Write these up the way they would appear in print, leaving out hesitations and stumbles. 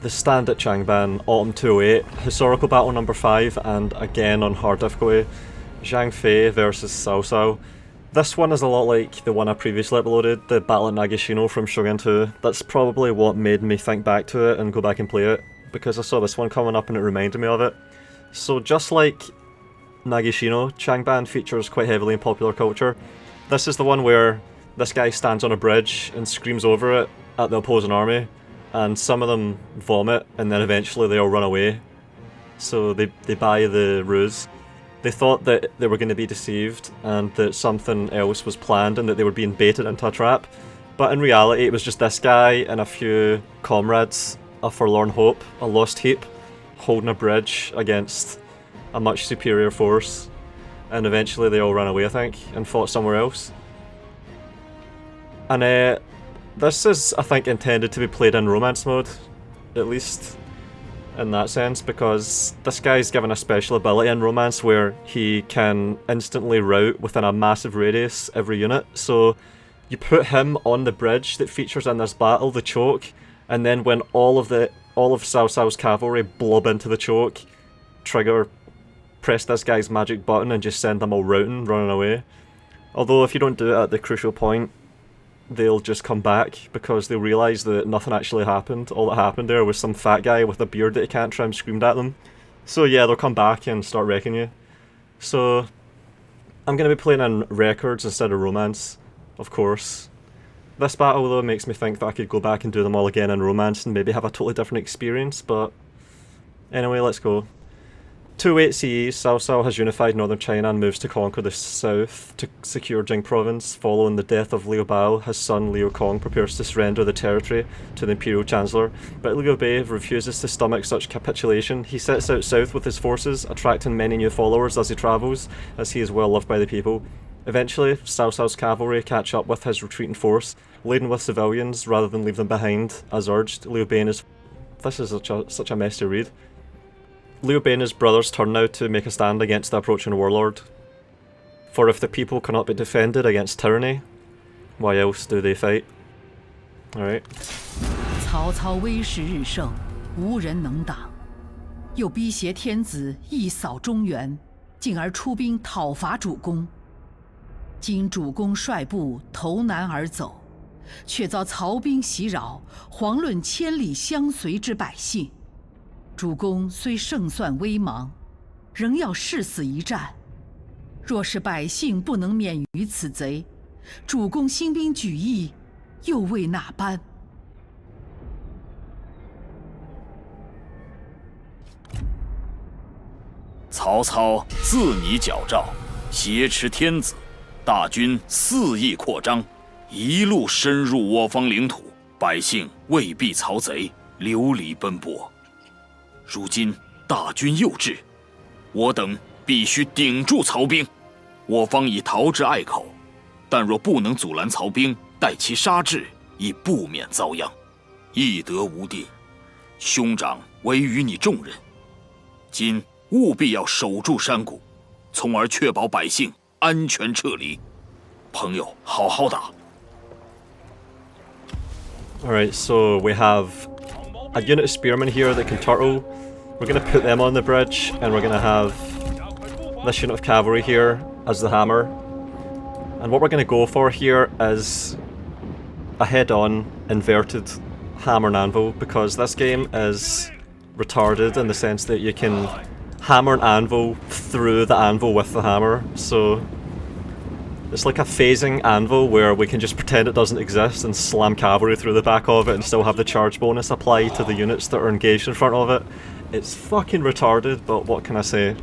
the stand at Changban, Autumn 208, historical battle number 5, and again on hard difficulty, Zhang Fei versus Cao Cao. This one is a lot like the one I previously uploaded, the battle at Nagashino from Shogun 2. That's probably what made me think back to it and go back and play it, because I saw this one coming up and it reminded me of it. So just like Nagashino, Changban features quite heavily in popular culture. This is the one where this guy stands on a bridge and screams over it at the opposing army, and some of them vomit and then eventually they all run away. So they buy the ruse. They thought that they were going to be deceived and that something else was planned and that they were being baited into a trap. But in reality it was just this guy and a few comrades, a forlorn hope, a lost heap, holding a bridge against a much superior force. And eventually they all ran away, I think, and fought somewhere else. And this is, I think, intended to be played in romance mode, at least in that sense, because this guy's given a special ability in romance where he can instantly rout within a massive radius every unit. So you put him on the bridge that features in this battle, the choke, and then when all of Cao Cao's cavalry blob into the choke, press this guy's magic button and just send them all routing, running away. Although if you don't do it at the crucial point, they'll just come back because they realise that nothing actually happened. All that happened there was some fat guy with a beard that he can't trim screamed at them. So yeah, they'll come back and start wrecking you. So I'm going to be playing in records instead of romance, of course. This battle though makes me think that I could go back and do them all again in romance and maybe have a totally different experience, but anyway, let's go. 208 CE, Cao Cao has unified northern China and moves to conquer the south to secure Jing province. Following the death of Liu Bao, his son Liu Kong prepares to surrender the territory to the imperial chancellor, but Liu Bei refuses to stomach such capitulation. He sets out south with his forces, attracting many new followers as he travels, as he is well loved by the people. Eventually, Cao Cao's cavalry catch up with his retreating force, laden with civilians rather than leave them behind, as urged. Liu Bei and his... This is such a mess to read. Liu Bei and his brothers turn now to make a stand against the approaching warlord. For if the people cannot be defended against tyranny, why else do they fight? Alright. 曹操威势日盛，无人能挡，又逼挟天子一扫中原，进而出兵讨伐主公。今主公率部投南而走，却遭曹兵袭扰，遑论千里相随之百姓。主公虽胜算微茫，仍要誓死一战。若是百姓不能免于此贼，主公兴兵举义，又为哪般？曹操自拟矫诏，挟持天子，大军肆意扩张，一路深入我方领土，百姓为避曹贼，流离奔波。如今大军又至，我等必须顶住曹兵。我方已逃至隘口，但若不能阻拦曹兵，待其杀至，亦不免遭殃，亦得无地。兄长委于你众人，今务必要守住山谷，从而确保百姓安全撤离。朋友，好好打。Alright, so we have a unit of spearmen here that can turtle. We're going to put them on the bridge, and we're going to have this unit of cavalry here as the hammer. And what we're going to go for here is a head-on, inverted hammer and anvil, because this game is retarded in the sense that you can hammer an anvil through the anvil with the hammer. So it's like a phasing anvil where we can just pretend it doesn't exist and slam cavalry through the back of it and still have the charge bonus apply to the units that are engaged in front of it. It's fucking retarded, but what can I say?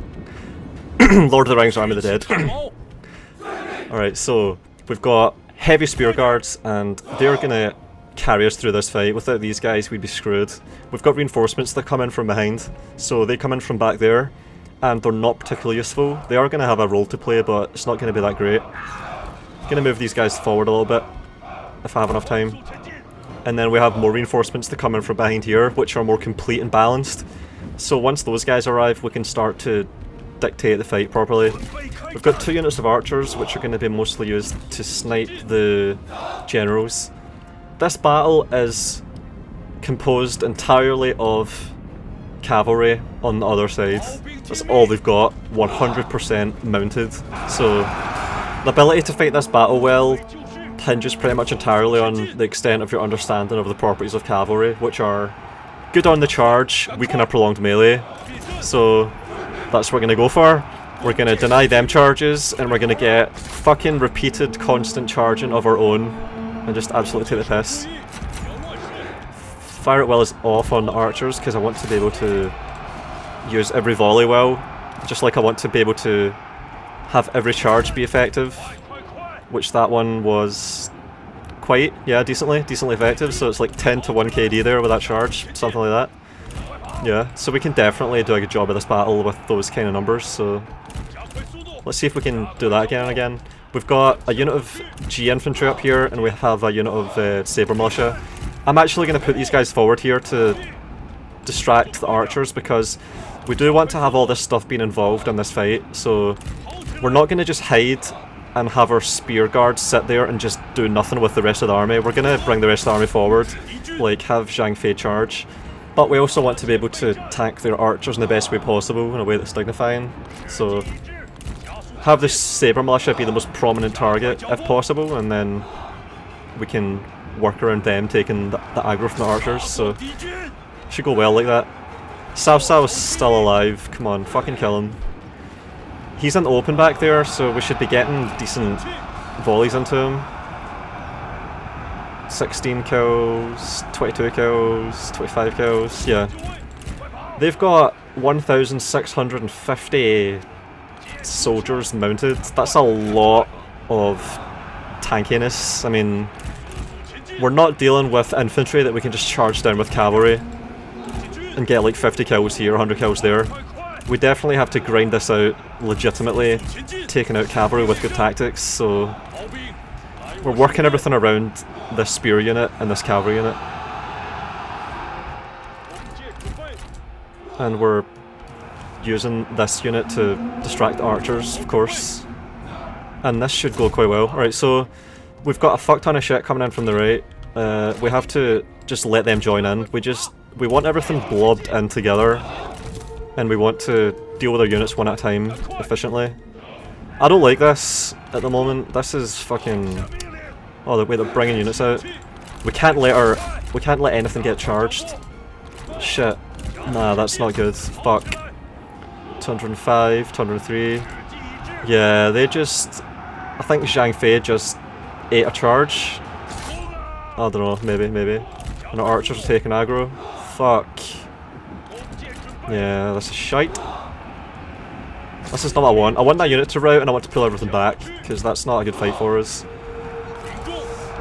Lord of the Rings, Army of the Dead. Alright, so we've got heavy spear guards, and they're gonna carry us through this fight. Without these guys, we'd be screwed. We've got reinforcements that come in from behind, so they come in from back there, and they're not particularly useful. They are gonna have a role to play, but it's not gonna be that great. Gonna move these guys forward a little bit, if I have enough time. And then we have more reinforcements that come in from behind here, which are more complete and balanced. So once those guys arrive, we can start to dictate the fight properly. We've got 2 units of archers, which are going to be mostly used to snipe the generals. This battle is composed entirely of cavalry on the other side. That's all they've got, 100% mounted. So the ability to fight this battle well hinges pretty much entirely on the extent of your understanding of the properties of cavalry, which are good on the charge, weak in a prolonged melee. So that's what we're going to go for. We're going to deny them charges, and we're going to get fucking repeated constant charging of our own and just absolutely take the piss. Fire it well is off on the archers because I want to be able to use every volley well, just like I want to be able to have every charge be effective, which that one was quite, yeah, decently effective. So it's like 10 to 1 KD there with that charge, something like that. Yeah, so we can definitely do a good job of this battle with those kind of numbers, so let's see if we can do that again and again. We've got a unit of G infantry up here, and we have a unit of saber militia. I'm actually going to put these guys forward here to distract the archers, because we do want to have all this stuff being involved in this fight, so we're not going to just hide and have our spear guards sit there and just do nothing with the rest of the army. We're going to bring the rest of the army forward, like have Zhang Fei charge. But we also want to be able to tank their archers in the best way possible, in a way that's dignifying. So have the saber militia be the most prominent target if possible, and then we can work around them taking the aggro from the archers. So should go well like that. Cao Cao is still alive. Come on, fucking kill him. He's in the open back there, so we should be getting decent volleys into him. 16 kills, 22 kills, 25 kills, yeah. They've got 1,650 soldiers mounted. That's a lot of tankiness. I mean, we're not dealing with infantry that we can just charge down with cavalry and get like 50 kills here, 100 kills there. We definitely have to grind this out legitimately, taking out cavalry with good tactics, so we're working everything around this spear unit and this cavalry unit. And we're using this unit to distract the archers, of course. And this should go quite well. Alright, so we've got a fuck ton of shit coming in from the right. We have to just let them join in. We want everything blobbed in together, and we want to deal with our units one at a time efficiently. I don't like this at the moment. This is fucking... Oh, the way they're bringing units out. We can't let anything get charged. Shit. Nah, that's not good. Fuck. 205, 203. Yeah, they just... I think Zhang Fei just ate a charge. I don't know, maybe. And our archers are taking aggro. Fuck. Yeah, this is shite. This is not what I want. I want that unit to rout, and I want to pull everything back, because that's not a good fight for us.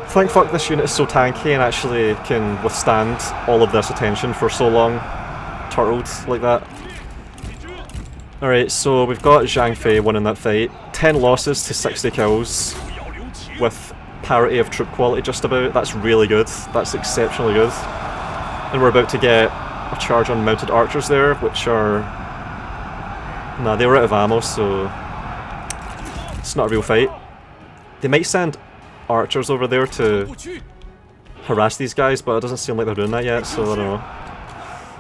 Thank fuck this unit is so tanky and actually can withstand all of this attention for so long, turtled like that. Alright, so we've got Zhang Fei winning that fight. 10 losses to 60 kills, with parity of troop quality just about. That's really good. That's exceptionally good. And we're about to get a charge on mounted archers there, which are... Nah, they were out of ammo, so... It's not a real fight. They might send archers over there to harass these guys, but it doesn't seem like they're doing that yet, so I don't know.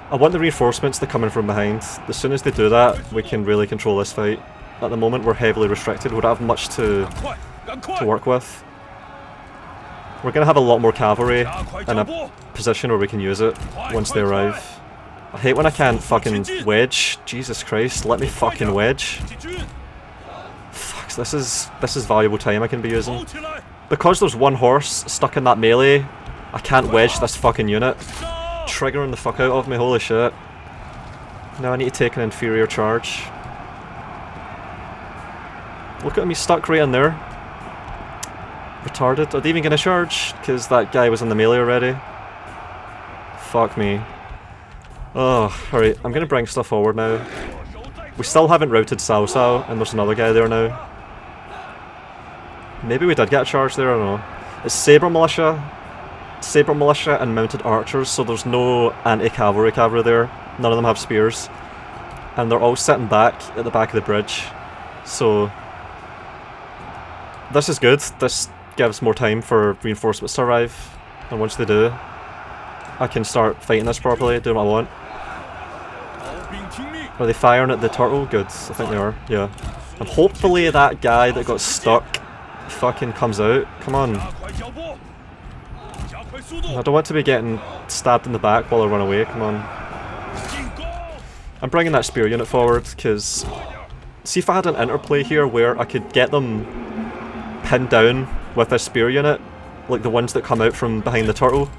I want the reinforcements to come in from behind. As soon as they do that, we can really control this fight. At the moment, we're heavily restricted. We don't have much to work with. We're going to have a lot more cavalry in a position where we can use it once they arrive. I hate when I can't fucking wedge. Jesus Christ, let me fucking wedge. Fuck, this is valuable time I can be using. Because there's one horse stuck in that melee, I can't wedge this fucking unit. Triggering the fuck out of me, holy shit. Now I need to take an inferior charge. Look at him, he's stuck right in there. Retarded. Are they even gonna charge? Because that guy was in the melee already. Fuck me. Oh, alright, I'm gonna bring stuff forward now. We still haven't routed Cao Cao, and there's another guy there now. Maybe we did get a charge there, I don't know. It's saber militia and mounted archers, so there's no anti-cavalry there. None of them have spears. And they're all sitting back at the back of the bridge. So this is good. This gives more time for reinforcements to arrive. And once they do, I can start fighting this properly, doing what I want. Are they firing at the turtle? Good, I think they are, yeah. And hopefully that guy that got stuck fucking comes out. Come on. I don't want to be getting stabbed in the back while I run away, come on. I'm bringing that spear unit forward, because... See if I had an interplay here where I could get them pinned down with a spear unit, like the ones that come out from behind the turtle.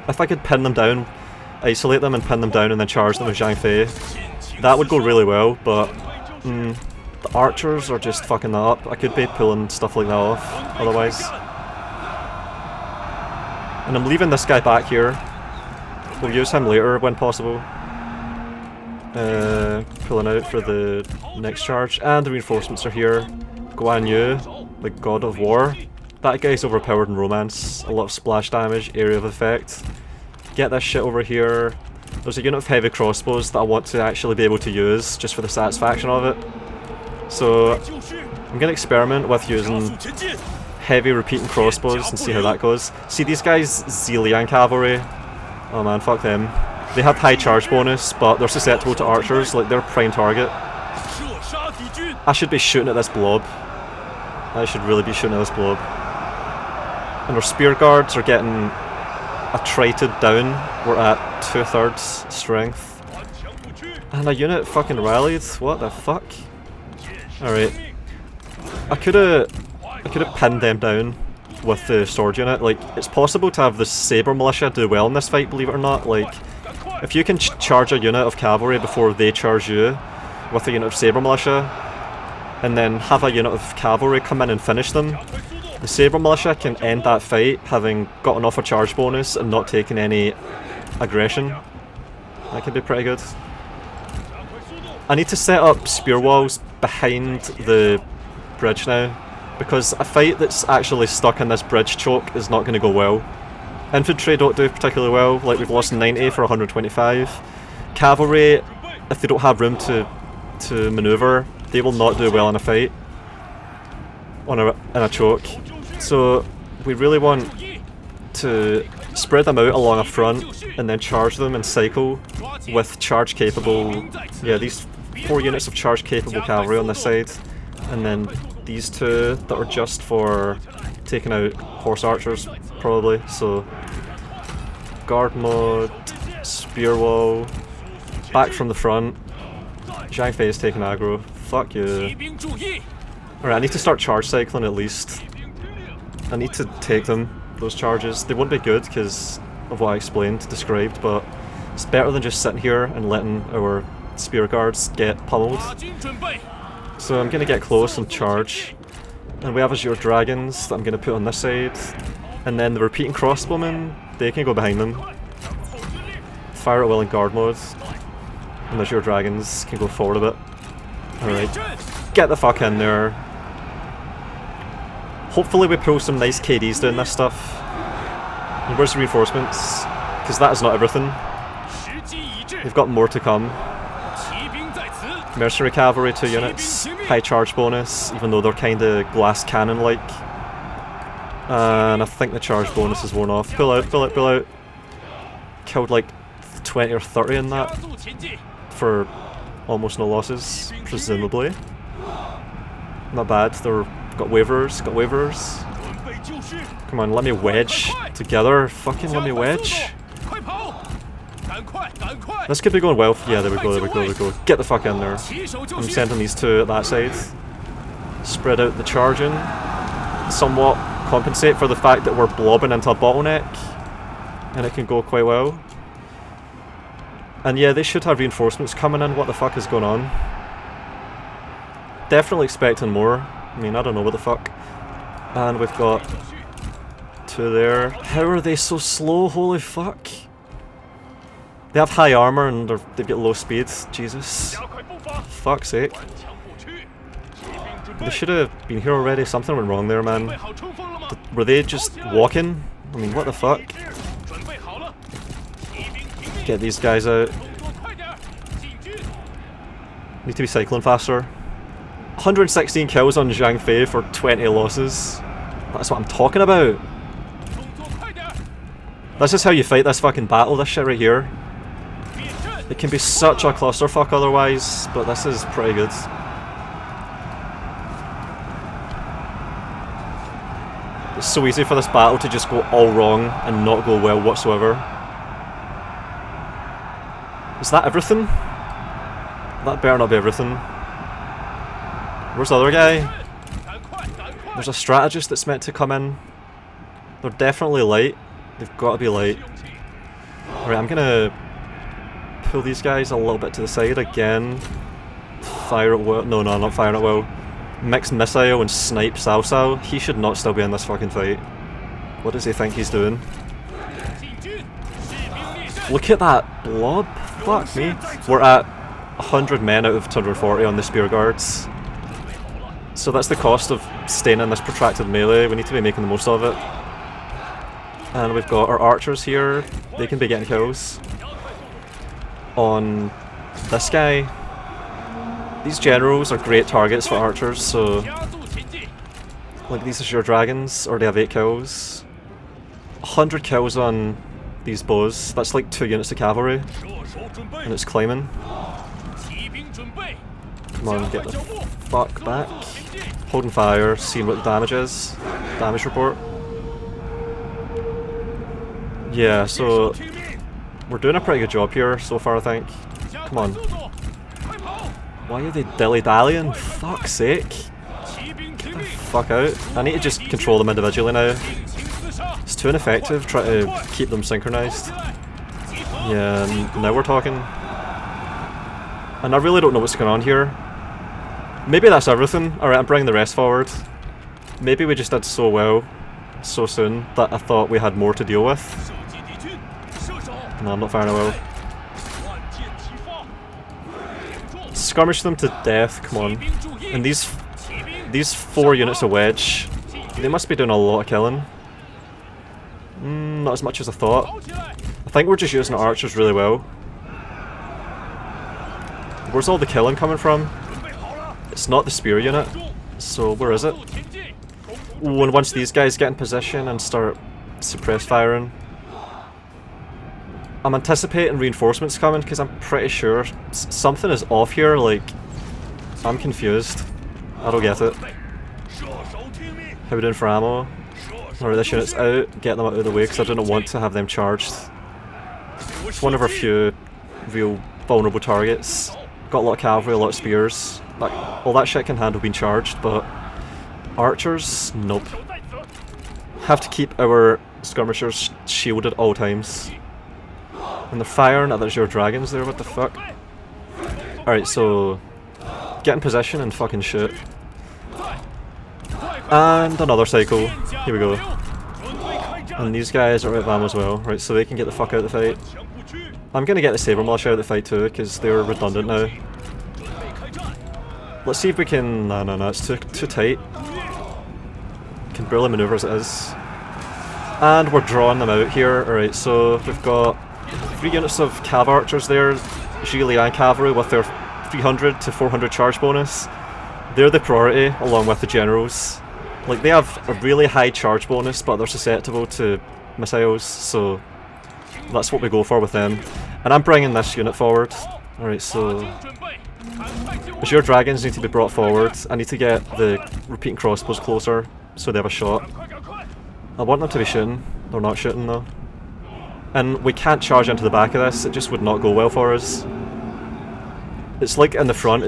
If I could pin them down, isolate them and pin them down and then charge them with Zhang Fei, that would go really well, but the archers are just fucking that up. I could be pulling stuff like that off, otherwise. And I'm leaving this guy back here. We'll use him later when possible. Pulling out for the next charge. And the reinforcements are here. Guan Yu, the god of war. That guy's overpowered in romance. A lot of splash damage, area of effect. Get this shit over here. There's a unit of heavy crossbows that I want to actually be able to use, just for the satisfaction of it. So, I'm gonna experiment with using heavy repeating crossbows and see how that goes. See these guys, Ziliang cavalry? Oh man, fuck them. They have high charge bonus, but they're susceptible to archers, like they're prime target. I should be shooting at this blob. I should really be shooting at this blob. And our spear guards are getting attrited down. We're at 2/3 strength. And a unit fucking rallied? What the fuck? Alright. I could've pinned them down with the sword unit. Like, it's possible to have the saber militia do well in this fight, believe it or not. Like, if you can charge a unit of cavalry before they charge you with a unit of saber militia, and then have a unit of cavalry come in and finish them, the saber militia can end that fight having gotten off a charge bonus and not taking any aggression. That could be pretty good. I need to set up spear walls behind the bridge now, because a fight that's actually stuck in this bridge choke is not going to go well. Infantry don't do particularly well, like we've lost 90 for 125. Cavalry, if they don't have room to manoeuvre, they will not do well in a fight. In a choke. So we really want to spread them out along a front and then charge them and cycle with charge capable, yeah, these 4 units of charge capable cavalry on this side, and then these 2 that are just for taking out horse archers probably. So guard mode, spear wall, back from the front. Zhang Fei is taking aggro. Fuck you. Alright, I need to start charge cycling at least. I need to take them, those charges. They won't be good because of what I described, but it's better than just sitting here and letting our spear guards get pummeled. So I'm going to get close and charge. And we have Azure Dragons that I'm going to put on this side. And then the repeating crossbowmen, they can go behind them. Fire at will in guard mode. And Azure Dragons can go forward a bit. Alright. Get the fuck in there. Hopefully we pull some nice KDs doing this stuff. And where's the reinforcements? Because that is not everything. We've got more to come. Mercenary cavalry 2 units. High charge bonus, even though they're kinda glass cannon like. And I think the charge bonus is worn off. Pull out, pull out, pull out. Killed like 20 or 30 in that. For almost no losses, presumably. Not bad. They're got waivers, got waivers. Come on, let me wedge together. Fucking let me wedge. This could be going well. Yeah, there we go, there we go, there we go. Get the fuck in there. I'm sending these 2 at that side. Spread out the charging. Somewhat compensate for the fact that we're blobbing into a bottleneck. And it can go quite well. And yeah, they should have reinforcements coming in. What the fuck is going on? Definitely expecting more. I mean, I don't know what the fuck. And we've got 2 there. How are they so slow? Holy fuck. They have high armor and they've got low speed. Jesus. Fuck's sake. They should have been here already. Something went wrong there, man. Were they just walking? I mean, what the fuck? Get these guys out. Need to be cycling faster. 116 kills on Zhang Fei for 20 losses. That's what I'm talking about. This is how you fight this fucking battle, this shit right here. It can be such a clusterfuck otherwise, but this is pretty good. It's so easy for this battle to just go all wrong and not go well whatsoever. Is that everything? That better not be everything. Where's the other guy? There's a strategist that's meant to come in. They're definitely light. They've got to be light. Alright, I'm gonna pull these guys a little bit to the side again. Fire at will. No, I'm not firing at will. Mix missile and snipe Cao Cao. He should not still be in this fucking fight. What does he think he's doing? Look at that blob. Fuck me. We're at 100 men out of 240 on the spear guards. So that's the cost of staying in this protracted melee. We need to be making the most of it. And we've got our archers here. They can be getting kills. On this guy. These generals are great targets for archers, so... Like, these are your dragons, or they have 8 kills. 100 kills on these bows. That's like 2 units of cavalry. And it's climbing. Come on, get the fuck back. Holding fire, seeing what the damage is. Damage report. Yeah, so... We're doing a pretty good job here so far, I think. Come on. Why are they dilly-dallying? Fuck's sake. Get the fuck out. I need to just control them individually now. It's too ineffective trying to keep them synchronized. Yeah, now we're talking. And I really don't know what's going on here. Maybe that's everything. Alright, I'm bringing the rest forward. Maybe we just did so well, so soon, that I thought we had more to deal with. No, I'm not firing a well. Skirmish them to death, come on. And these 4 units of wedge, they must be doing a lot of killing. Not as much as I thought. I think we're just using our archers really well. Where's all the killing coming from? It's not the spear unit, so where is it? Ooh, and once these guys get in position and start suppress firing. I'm anticipating reinforcements coming because I'm pretty sure something is off here, like, I'm confused. I don't get it. How we doing for ammo? Alright, this unit's out, get them out of the way because I don't want to have them charged. It's one of our few real vulnerable targets. Got a lot of cavalry, a lot of spears. All that shit can handle being charged, but archers, nope. Have to keep our skirmishers shielded at all times. And they're firing at your dragons there, what the fuck? Alright, so... Get in position and fucking shoot. And another cycle. Here we go. And these guys are out of ammo as well. Right, so they can get the fuck out of the fight. I'm gonna get the Saber Militia out of the fight too, because they're redundant now. Let's see if we can... No, it's too tight. Can barely maneuver as it is. And we're drawing them out here. Alright, so we've got 3 units of cav archers there, Zhiliang cavalry with their 300 to 400 charge bonus. They're the priority, along with the generals. Like, they have a really high charge bonus, but they're susceptible to missiles, so that's what we go for with them. And I'm bringing this unit forward. Alright, so... Azure dragons need to be brought forward. I need to get the repeating crossbows closer, so they have a shot. I want them to be shooting. They're not shooting, though. And we can't charge into the back of this, it just would not go well for us. It's like in the front,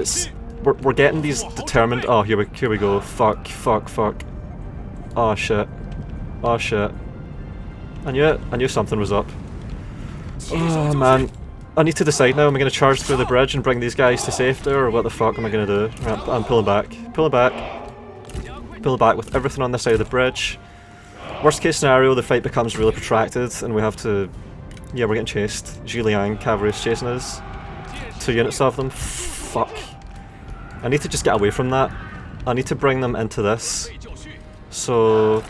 we're getting these determined... Oh, here we go. Fuck. Oh shit. I knew something was up. Oh man. I need to decide now, am I going to charge through the bridge and bring these guys to safety, or what the fuck am I going to do? Right, I'm pulling back. Pulling back with everything on this side of the bridge. Worst case scenario, the fight becomes really protracted and we have to... Yeah, we're getting chased. Zhiliang cavalry is chasing us. 2 units of them. Fuck. I need to just get away from that. I need to bring them into this. So...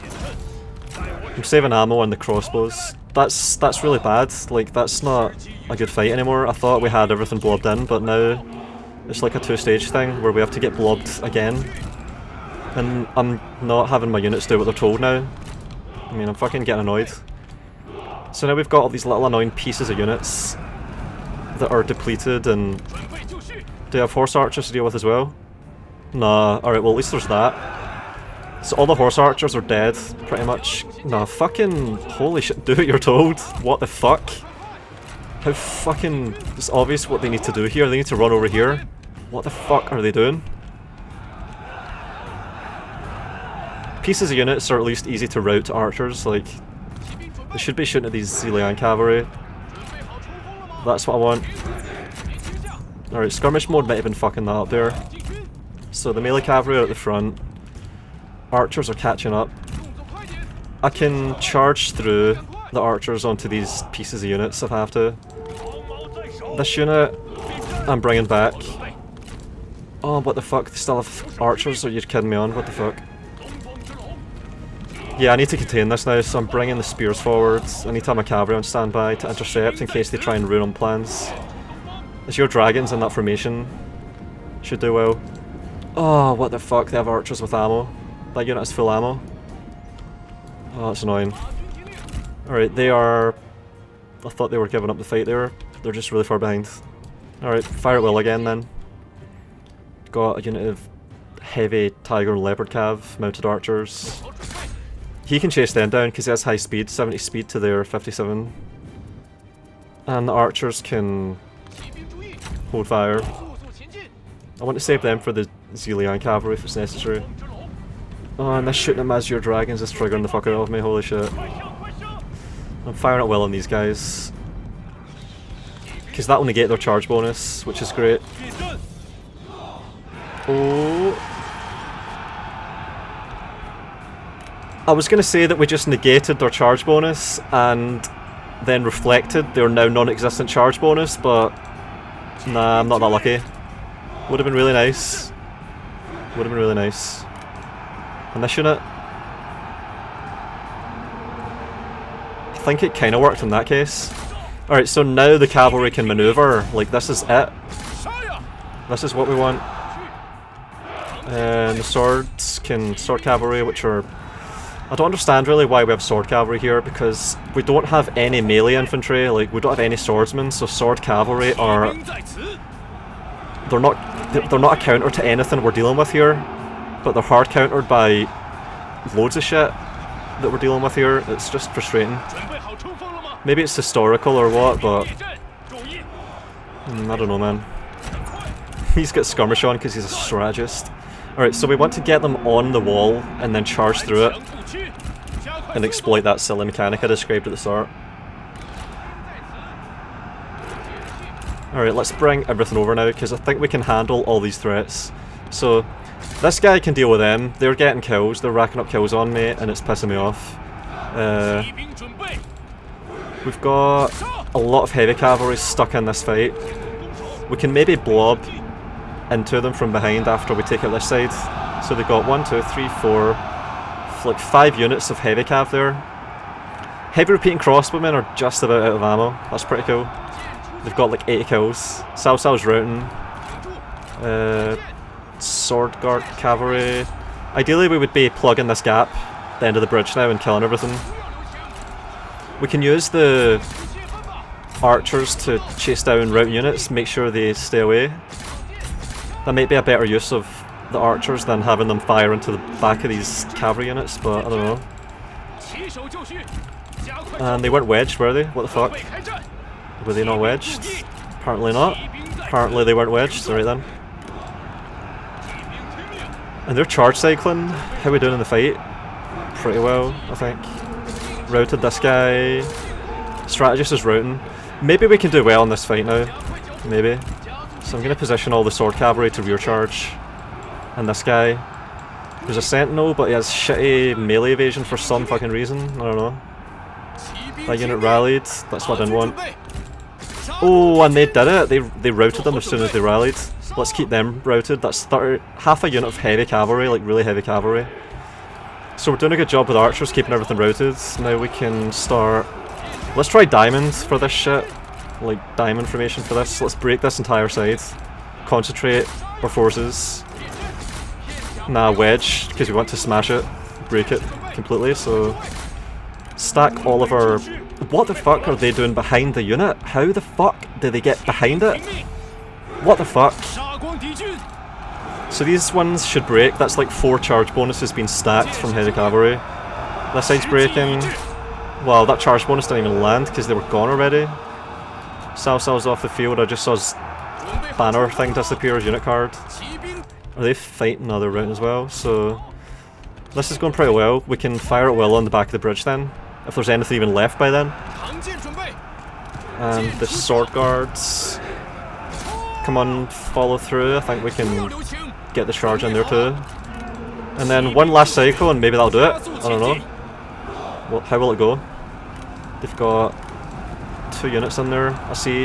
I'm saving ammo on the crossbows. That's really bad. Like, that's not a good fight anymore. I thought we had everything blobbed in, but now it's like a 2-stage thing where we have to get blobbed again. And I'm not having my units do what they're told now. I mean, I'm fucking getting annoyed. So now we've got all these little annoying pieces of units that are depleted, and do you have horse archers to deal with as well? Nah, alright, well at least there's that. So all the horse archers are dead, pretty much. Nah, fucking holy shit, do what you're told. What the fuck? How fucking... It's obvious what they need to do here. They need to run over here. What the fuck are they doing? Pieces of units are at least easy to route to archers, like... They should be shooting at these Zilian cavalry. That's what I want. Alright, skirmish mode might have been fucking that up there. So the melee cavalry are at the front. Archers are catching up. I can charge through the archers onto these pieces of units if I have to. This unit, I'm bringing back. Oh, what the fuck? They still have archers? Are you kidding me on? What the fuck? Yeah, I need to contain this now, so I'm bringing the spears forwards. I need to have my cavalry on standby to intercept in case they try and ruin plans. Is your dragons in that formation? Should do well. Oh, what the fuck? They have archers with ammo. That unit has full ammo. Oh, that's annoying. Alright, they are... I thought they were giving up the fight there. They're just really far behind. Alright, fire at will again then. Got a unit of heavy tiger and leopard cav, mounted archers. He can chase them down because he has high speed, 70 speed to their 57. And the archers can hold fire. I want to save them for the Zilian cavalry if it's necessary. Oh, and this shooting at Mazur dragons is triggering the fuck out of me, holy shit. I'm firing at will on these guys. Because that will negate their charge bonus, which is great. Oh. I was going to say that we just negated their charge bonus and then reflected their now non-existent charge bonus, but nah, I'm not that lucky. Would have been really nice. Would have been really nice. And this unit, I think it kind of worked in that case. Alright, so now the cavalry can maneuver. Like, this is it. This is what we want. And the swords can... Sword cavalry, which are... I don't understand really why we have sword cavalry here, because we don't have any melee infantry, like, we don't have any swordsmen, so sword cavalry are... They're not a counter to anything we're dealing with here, but they're hard countered by loads of shit that we're dealing with here. It's just frustrating. Maybe it's historical or what, but... I don't know, man. He's got skirmish on because he's a strategist. Alright, so we want to get them on the wall and then charge through it and exploit that silly mechanic I described at the start. Alright, let's bring everything over now because I think we can handle all these threats. So, this guy can deal with them. They're getting kills, they're racking up kills on me and it's pissing me off. We've got a lot of heavy cavalry stuck in this fight. We can maybe blob into them from behind after we take out this side. So they've got 1, 2, 3, 4, like 5 units of heavy cav there. Heavy repeating crossbowmen are just about out of ammo. That's pretty cool. They've got like 80 kills. Cao Cao's routing. Sword guard cavalry. Ideally we would be plugging this gap at the end of the bridge now and killing everything. We can use the archers to chase down route units, make sure they stay away. That might be a better use of the archers than having them fire into the back of these cavalry units, but I don't know. And they weren't wedged, were they? What the fuck? Were they not wedged? Apparently not. Apparently they weren't wedged, alright then. And they're charge cycling. How are we doing in the fight? Pretty well, I think. Routed this guy. Strategist is routing. Maybe we can do well in this fight now. Maybe. So I'm going to position all the sword cavalry to rear charge. And this guy. There's a sentinel, but he has shitty melee evasion for some fucking reason. I don't know. That unit rallied. That's what I didn't want. Oh, and they did it. They routed them as soon as they rallied. Let's keep them routed. That's half a unit of heavy cavalry, like really heavy cavalry. So we're doing a good job with archers, keeping everything routed. Now we can start... Let's try diamond for this shit. Like, diamond formation for this. Let's break this entire side. Concentrate our forces. Nah, wedge, because we want to smash it. Break it completely, so... stack all of our... What the fuck are they doing behind the unit? How the fuck did they get behind it? What the fuck? So these ones should break. That's like 4 charge bonuses being stacked from heavy cavalry. This side's breaking. Wow, that charge bonus didn't even land because they were gone already. Cao Cao's off the field. I just saw his banner thing disappear, his unit card. Are they fighting another round as well? So this is going pretty well. We can fire at will on the back of the bridge then, if there's anything even left by then. And the sword guards, come on, follow through. I think we can get the charge in there too. And then one last cycle and maybe that'll do it. I don't know. Well, how will it go? They've got 2 units in there, I see.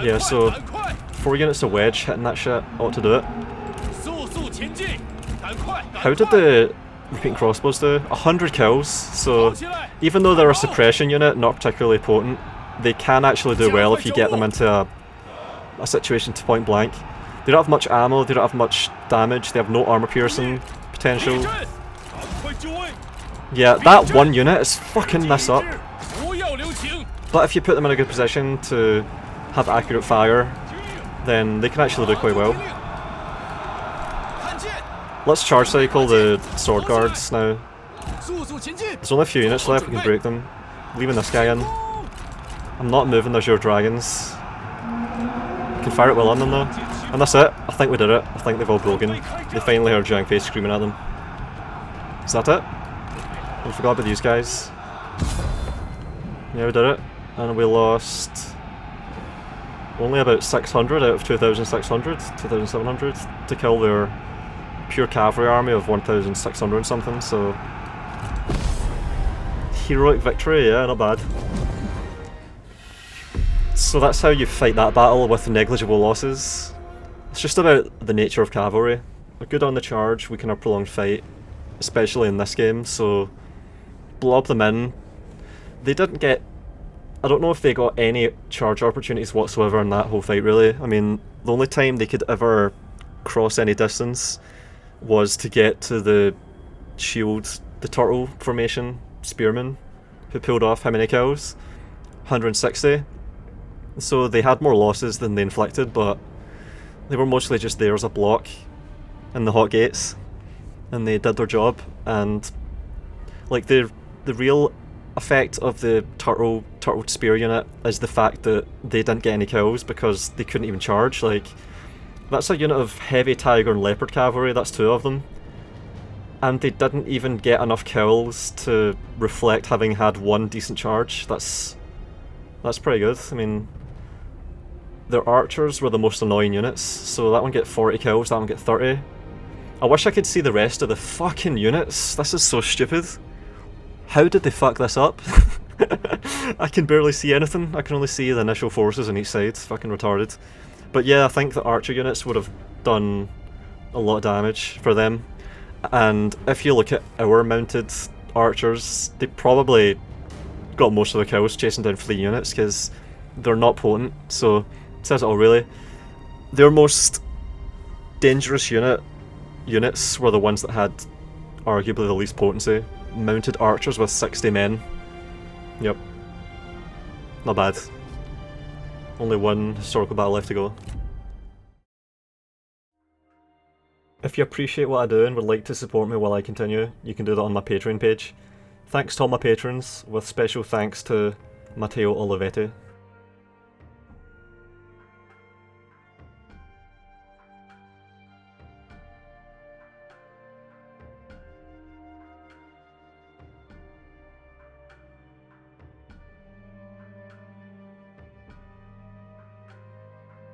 Yeah, so 4 units of wedge hitting that shit ought to do it. How did the repeating crossbows do? 100 kills, so even though they're a suppression unit, not particularly potent, they can actually do well if you get them into a situation to point blank. They don't have much ammo, they don't have much damage, they have no armor piercing potential. Yeah, that one unit is fucking this up. But if you put them in a good position to have accurate fire, then they can actually do quite well. Let's charge cycle the sword guards now. There's only a few units left, we can break them. Leaving this guy in. I'm not moving, there's your dragons. You can fire at will on them though. And that's it. I think we did it. I think they've all broken. They finally heard Zhang Fei screaming at them. Is that it? I forgot about these guys. Yeah, we did it. And we lost only about 600 out of 2,600, 2,700 to kill their pure cavalry army of 1,600 and something, so... Heroic victory, yeah, not bad. So that's how you fight that battle with negligible losses. It's just about the nature of cavalry. We're good on the charge, we can have a prolonged fight, especially in this game, so blob them in. They didn't get... I don't know if they got any charge opportunities whatsoever in that whole fight really. I mean, the only time they could ever cross any distance was to get to the shield, the turtle formation spearmen, who pulled off how many kills? 160. So they had more losses than they inflicted, but they were mostly just there as a block in the hot gates, and they did their job. And like the real effect of the turtle spear unit is the fact that they didn't get any kills because they couldn't even charge. Like, that's a unit of heavy tiger and leopard cavalry, that's 2 of them, and they didn't even get enough kills to reflect having had 1 decent charge. That's pretty good. I mean, their archers were the most annoying units, so that one get 40 kills, that one get 30. I wish I could see the rest of the fucking units. This is so stupid. How did they fuck this up? I can barely see anything. I can only see the initial forces on each side. It's fucking retarded. But yeah, I think the archer units would have done a lot of damage for them. And if you look at our mounted archers, they probably got most of the kills chasing down fleet units because they're not potent. So it says it all really. Their most dangerous units were the ones that had arguably the least potency. Mounted archers with 60 men. Yep. Not bad. Only 1 historical battle left to go. If you appreciate what I do and would like to support me while I continue, you can do that on my Patreon page. Thanks to all my patrons, with special thanks to Matteo Olivetti.